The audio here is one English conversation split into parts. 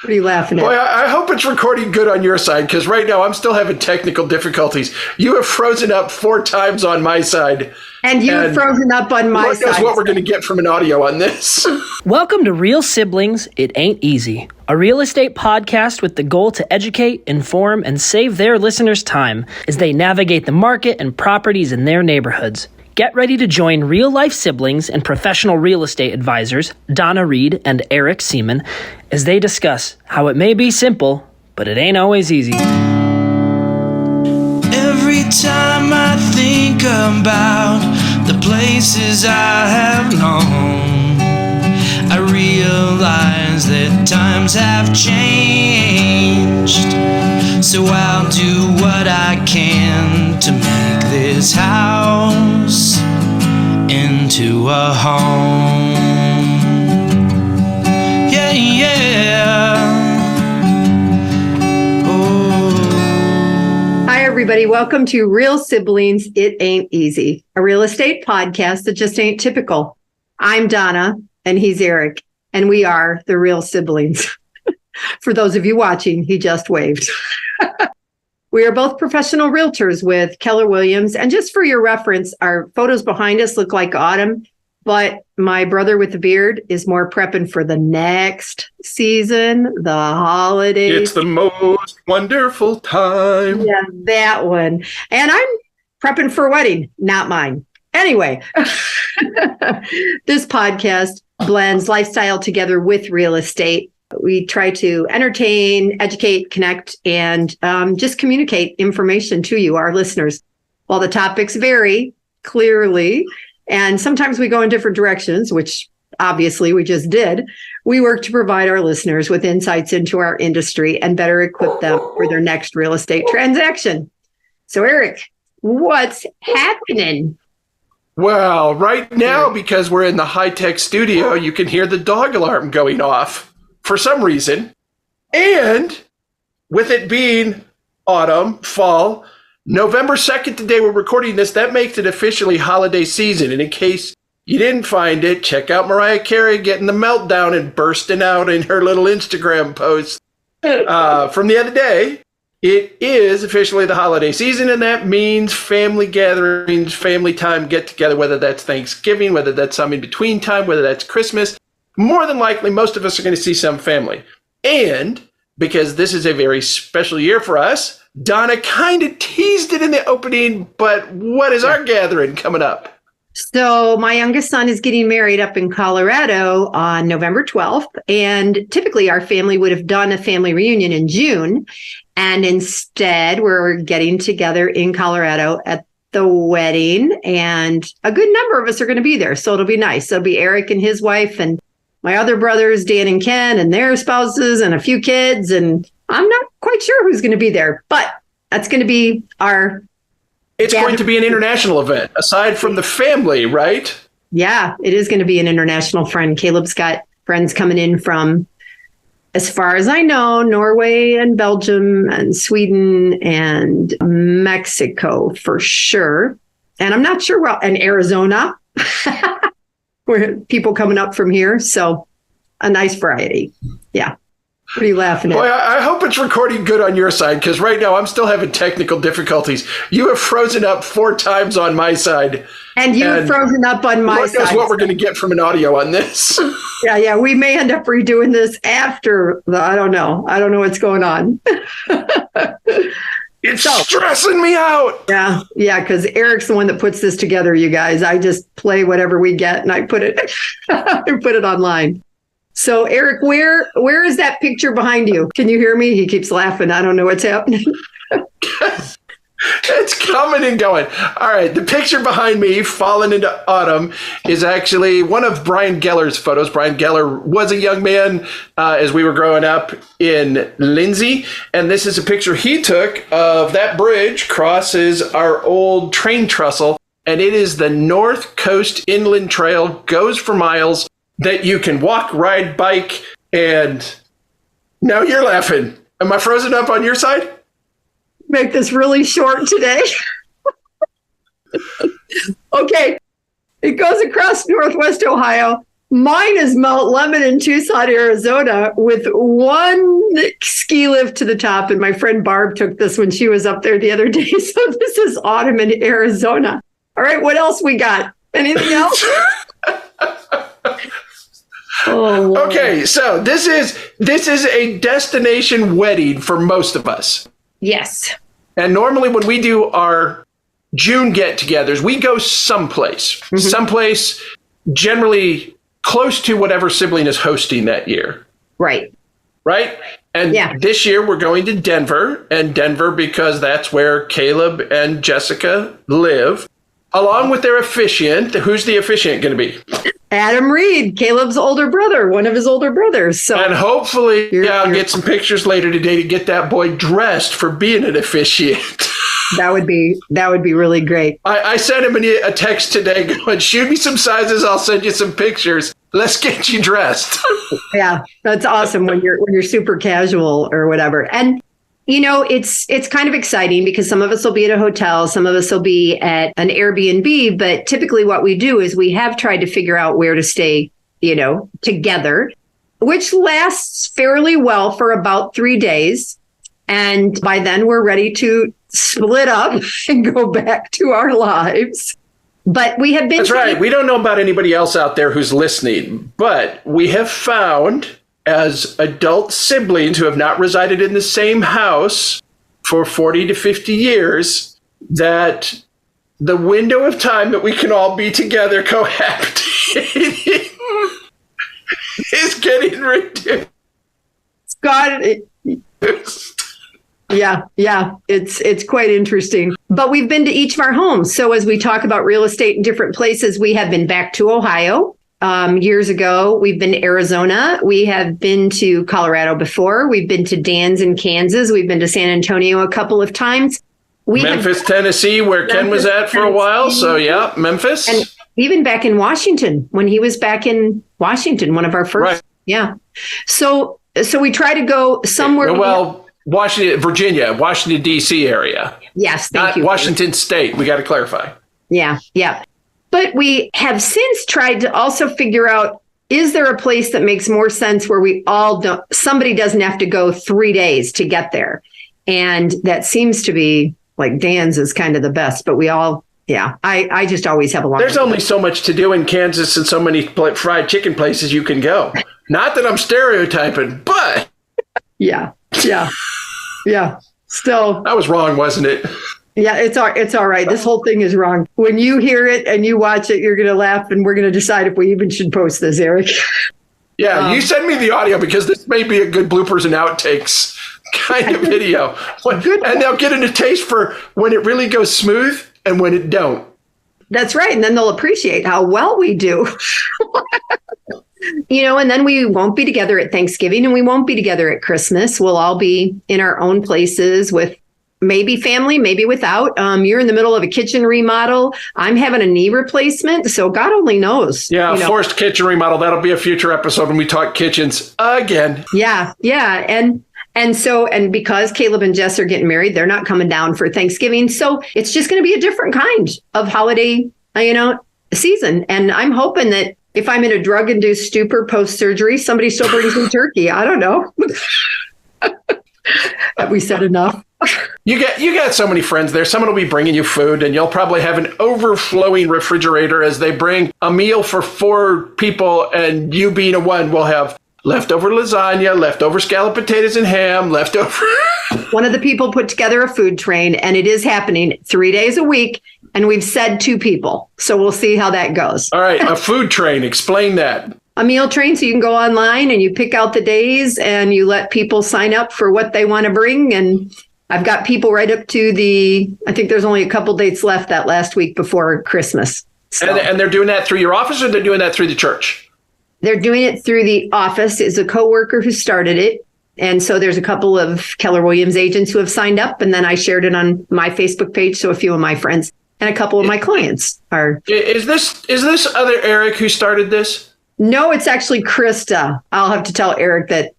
What are you laughing at? Boy, I hope it's recording good on your side, because right now I'm still having technical difficulties. You have frozen up 4 times on my side. And you've frozen up on my side. Lord knows what we're going to get from an audio on this. Welcome to Real Siblings, It Ain't Easy, a real estate podcast with the goal to educate, inform, and save their listeners time as they navigate the market and properties in their neighborhoods. Get ready to join real-life siblings and professional real estate advisors, Donna Reed and Eric Seemann, as they discuss how it may be simple, but it ain't always easy. Every time I think about the places I have known, I realize that times have changed. So I'll do what I can to make this house into a home. Yeah, yeah. Oh. Hi, everybody. Welcome to Real Siblings, It Ain't Easy, a real estate podcast that just ain't typical. I'm Donna, and he's Eric, and we are the Real Siblings. For those of you watching, he just waved. We are both professional realtors with Keller Williams. And just for your reference, our photos behind us look like autumn, but my brother with the beard is more prepping for the next season, the holidays. It's the most wonderful time. Yeah, that one. And I'm prepping for a wedding, not mine. Anyway, this podcast blends lifestyle together with real estate. We try to entertain, educate, connect, and just communicate information to you, our listeners. While the topics vary, clearly, and sometimes we go in different directions, which obviously we just did, we work to provide our listeners with insights into our industry and better equip them for their next real estate transaction. So, Eric, what's happening? Well, right now, because we're in the high-tech studio, you can hear the dog alarm going off. For some reason, and with it being autumn, fall, November 2nd, the day we're recording this, that makes it officially holiday season. And in case you didn't find it, check out Mariah Carey getting the meltdown and bursting out in her little Instagram post from the other day. It is officially the holiday season, and that means family gatherings, family time, get together, whether that's Thanksgiving, whether that's some in between time, whether that's Christmas. More than likely, most of us are going to see some family. And because this is a very special year for us, Donna kind of teased it in the opening, but what is our gathering coming up? So my youngest son is getting married up in Colorado on November 12th. And typically our family would have done a family reunion in June. And instead, we're getting together in Colorado at the wedding. And a good number of us are going to be there. So it'll be nice. So it'll be Eric and his wife and my other brothers, Dan and Ken, and their spouses, and a few kids. And I'm not quite sure who's going to be there, but that's going to be our... It's going to be an international event, aside from the family, right? Yeah, it is going to be an international friend. Caleb's got friends coming in from, as far as I know, Norway and Belgium and Sweden and Mexico for sure. And I'm not sure, and Arizona. Where people coming up from here. So a nice variety. Yeah. What are you laughing at? Boy, I hope it's recording good on your side, because right now I'm still having technical difficulties. You have frozen up 4 times on my side. And you've frozen up on my Lord side. knows what we're going to get from an audio on this. Yeah. We may end up redoing this after I don't know. I don't know what's going on. It's stressing me out. Yeah, because Eric's the one that puts this together, you guys. I just play whatever we get and I put it I put it online. So Eric, where is that picture behind you? Can you hear me? He keeps laughing. I don't know what's happening. It's coming and going. All right, the picture behind me, falling into autumn, is actually one of Brian Geller's photos. Brian Geller was a young man as we were growing up in Lindsey, and this is a picture he took of that bridge crosses our old train trestle, and it is the North Coast Inland Trail, goes for miles, that you can walk, ride, bike, and now you're laughing. Am I frozen up on your side? Make this really short today. Okay. It goes across Northwest Ohio Mine is Mount Lemon in Tucson, Arizona, with one ski lift to the top. And my friend Barb took this when she was up there the other day. So this is autumn in Arizona. All right, what else we got? Anything else? Oh, okay, so this is a destination wedding for most of us. Yes. And normally when we do our June get-togethers, we go someplace, generally close to whatever sibling is hosting that year. Right. And this year we're going to Denver, and Denver because that's where Caleb and Jessica live, along with their officiant. Who's the officiant going to be? Adam Reed, Caleb's older brother, one of his older brothers. So, and hopefully, I'll get some pictures later today to get that boy dressed for being an officiant. That would be really great. I sent him a text today going, shoot me some sizes, I'll send you some pictures. Let's get you dressed. Yeah, that's awesome when you're super casual or whatever. And it's kind of exciting because some of us will be at a hotel, some of us will be at an Airbnb, but typically what we do is we have tried to figure out where to stay, together, which lasts fairly well for about 3 days. And by then we're ready to split up and go back to our lives. But we have been... That's right. We don't know about anybody else out there who's listening, but we have found, as adult siblings who have not resided in the same house for 40 to 50 years, that the window of time that we can all be together cohabitating is getting reduced. Scott... Yeah, it's quite interesting. But we've been to each of our homes. So as we talk about real estate in different places, we have been back to Ohio years ago. We've been to Arizona. We have been to Colorado before. We've been to Dan's in Kansas. We've been to San Antonio a couple of times. Memphis, Tennessee, where Ken was at for a while. So yeah, Memphis. And even back in Washington, when he was back in Washington, one of our first. Right. Yeah. So we try to go somewhere. Well, Washington, D.C. area. Yes, thank you. Not Washington State. We got to clarify. Yeah. But we have since tried to also figure out, is there a place that makes more sense where somebody doesn't have to go 3 days to get there? And that seems to be like Dan's is kind of the best, but we all, I just always have a long. There's only so much to do in Kansas and so many fried chicken places you can go. Not that I'm stereotyping, but. Yeah. Still. That was wrong, wasn't it? Yeah, it's all right. This whole thing is wrong. When you hear it and you watch it, you're going to laugh, and we're going to decide if we even should post this, Eric. Yeah, you send me the audio because this may be a good bloopers and outtakes kind of video. And they'll get a taste for when it really goes smooth and when it don't. That's right. And then they'll appreciate how well we do. And then we won't be together at Thanksgiving and we won't be together at Christmas. We'll all be in our own places with maybe family, maybe without. You're in the middle of a kitchen remodel. I'm having a knee replacement. So God only knows. Yeah, forced kitchen remodel. That'll be a future episode when we talk kitchens again. Yeah. And because Caleb and Jess are getting married, they're not coming down for Thanksgiving. So it's just going to be a different kind of holiday, season. And I'm hoping that if I'm in a drug-induced stupor post-surgery, somebody still brings me turkey. I don't know. Have we said enough? You got so many friends there. Someone will be bringing you food, and you'll probably have an overflowing refrigerator as they bring a meal for 4 people, and you being a one will have leftover lasagna, leftover scalloped potatoes and ham, leftover. One of the people put together a food train, and it is happening 3 days a week. And we've said 2 people. So we'll see how that goes. All right. A food train. Explain that. A meal train. So you can go online and you pick out the days and you let people sign up for what they want to bring. And I've got people right up to I think there's only a couple dates left that last week before Christmas. So. And they're doing that through your office or they're doing that through the church? They're doing it through the office. It's a coworker who started it. And so there's a couple of Keller Williams agents who have signed up. And then I shared it on my Facebook page. So a few of my friends. And a couple of my clients are. Is this other Eric who started this? No, it's actually Krista. I'll have to tell Eric that,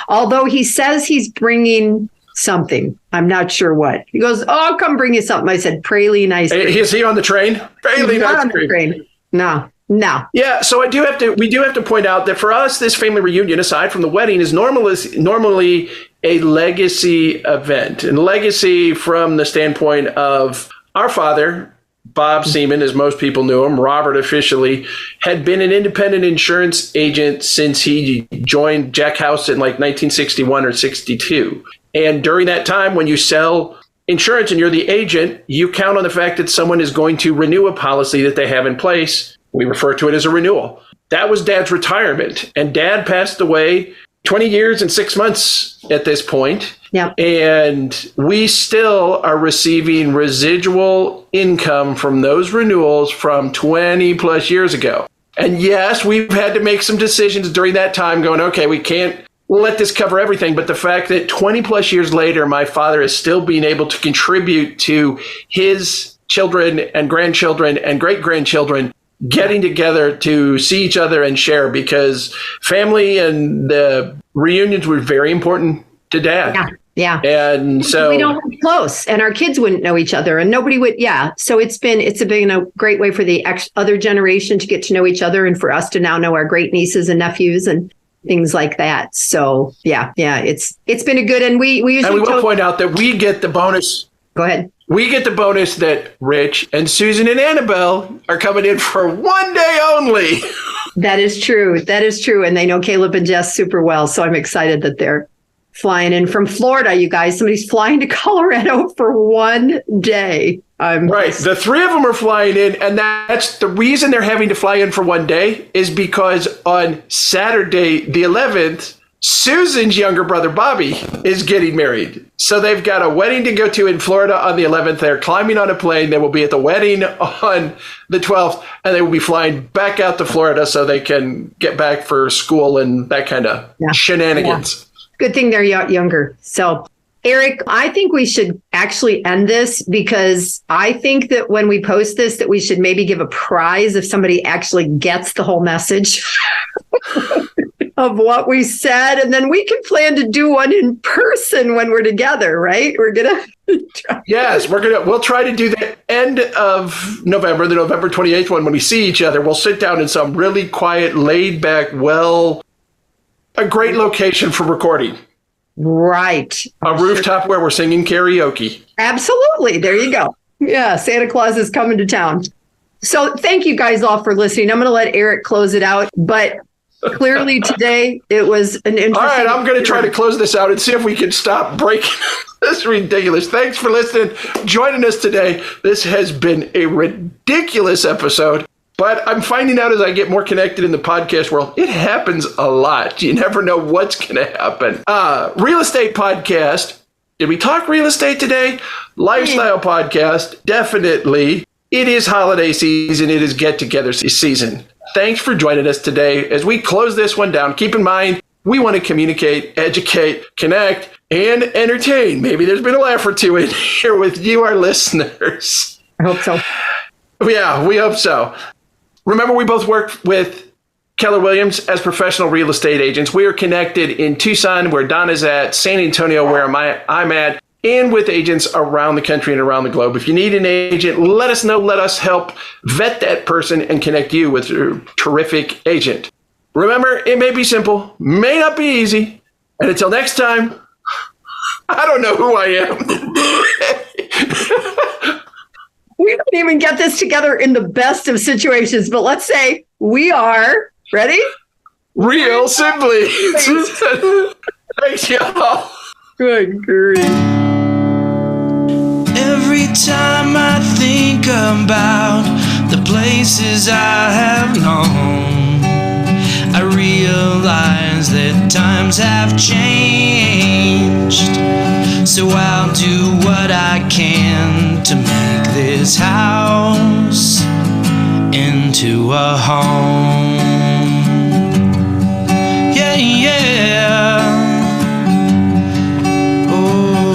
although he says he's bringing something, I'm not sure what. He goes, oh, I'll come bring you something. I said, praline ice cream. Is he on the train? Praline ice cream. No. No. Yeah, so we do have to point out that for us, this family reunion, aside from the wedding, is normally a legacy event. And legacy from the standpoint of our father, Bob Seemann, as most people knew him, Robert officially, had been an independent insurance agent since he joined Jack House in like 1961 or 62. And during that time, when you sell insurance and you're the agent, you count on the fact that someone is going to renew a policy that they have in place. We refer to it as a renewal. That was Dad's retirement. And Dad passed away 20 years and 6 months at this point. Yeah. And we still are receiving residual income from those renewals from 20 plus years ago. And yes, we've had to make some decisions during that time going, okay, we can't let this cover everything. But the fact that 20 plus years later, my father is still being able to contribute to his children and grandchildren and great-grandchildren getting together to see each other and share, because family and the reunions were very important to Dad. Yeah. And so we don't live close, and our kids wouldn't know each other, and nobody would. Yeah. So it's been a great way for the other generation to get to know each other, and for us to now know our great nieces and nephews and things like that. So yeah, it's been a good, and we usually and we will point out that we get the bonus. Go ahead. We get the bonus that Rich and Susan and Annabelle are coming in for one day only. That is true. And they know Caleb and Jess super well. So I'm excited that they're flying in from Florida, you guys. Somebody's flying to Colorado for one day. Right. The three of them are flying in. And that's the reason they're having to fly in for one day is because on Saturday, the 11th, Susan's younger brother, Bobby, is getting married. So they've got a wedding to go to in Florida on the 11th. They're climbing on a plane. They will be at the wedding on the 12th, and they will be flying back out to Florida so they can get back for school and that kind of shenanigans. Yeah. Good thing they're younger. So, Eric, I think we should actually end this, because I think that when we post this, that we should maybe give a prize if somebody actually gets the whole message of what we said. And then we can plan to do one in person when we're together, right? We're going to. Yes, we'll try to do the end of November, the November 28th one, when we see each other. We'll sit down in some really quiet, laid back, a great location for recording. Right. A rooftop where we're singing karaoke. Absolutely. There you go. Yeah. Santa Claus is coming to town. So thank you guys all for listening. I'm going to let Eric close it out, but clearly today it was an interesting. All right. I'm going to try to close this out and see if we can stop breaking. This is ridiculous. Thanks for listening, joining us today. This has been a ridiculous episode. But I'm finding out as I get more connected in the podcast world, it happens a lot. You never know what's going to happen. Real estate podcast. Did we talk real estate today? Lifestyle podcast. Definitely. It is holiday season. It is get-together season. Thanks for joining us today. As we close this one down, keep in mind, we want to communicate, educate, connect, and entertain. Maybe there's been a laugh or two in here with you, our listeners. I hope so. Yeah, we hope so. Remember, we both work with Keller Williams as professional real estate agents. We are connected in Tucson, where Donna's at, San Antonio, where I'm at, and with agents around the country and around the globe. If you need an agent, let us know. Let us help vet that person and connect you with a terrific agent. Remember, it may be simple, may not be easy. And until next time, I don't know who I am. We don't even get this together in the best of situations, but let's say we are, ready? Real siblings. Thanks, y'all. Good grief. Every time I think about the places I have known, I realize that times have changed. So I'll do what I can to make this house into a home. Yeah, yeah. Oh.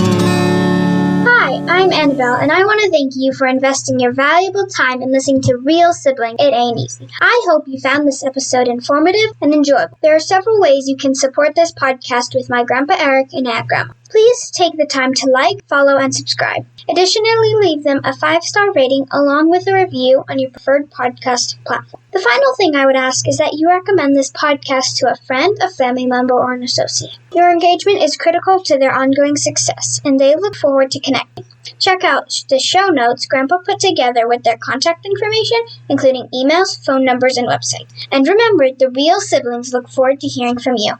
Hi, I'm Annabelle. Isabel, and I want to thank you for investing your valuable time in listening to Real Sibling. It Ain't Easy. I hope you found this episode informative and enjoyable. There are several ways you can support this podcast with my Grandpa Eric and Aunt Grandma. Please take the time to like, follow, and subscribe. Additionally, leave them a 5-star rating along with a review on your preferred podcast platform. The final thing I would ask is that you recommend this podcast to a friend, a family member, or an associate. Your engagement is critical to their ongoing success, and they look forward to connecting. Check out the show notes Grandpa put together with their contact information, including emails, phone numbers, and website. And remember, the Real Siblings look forward to hearing from you.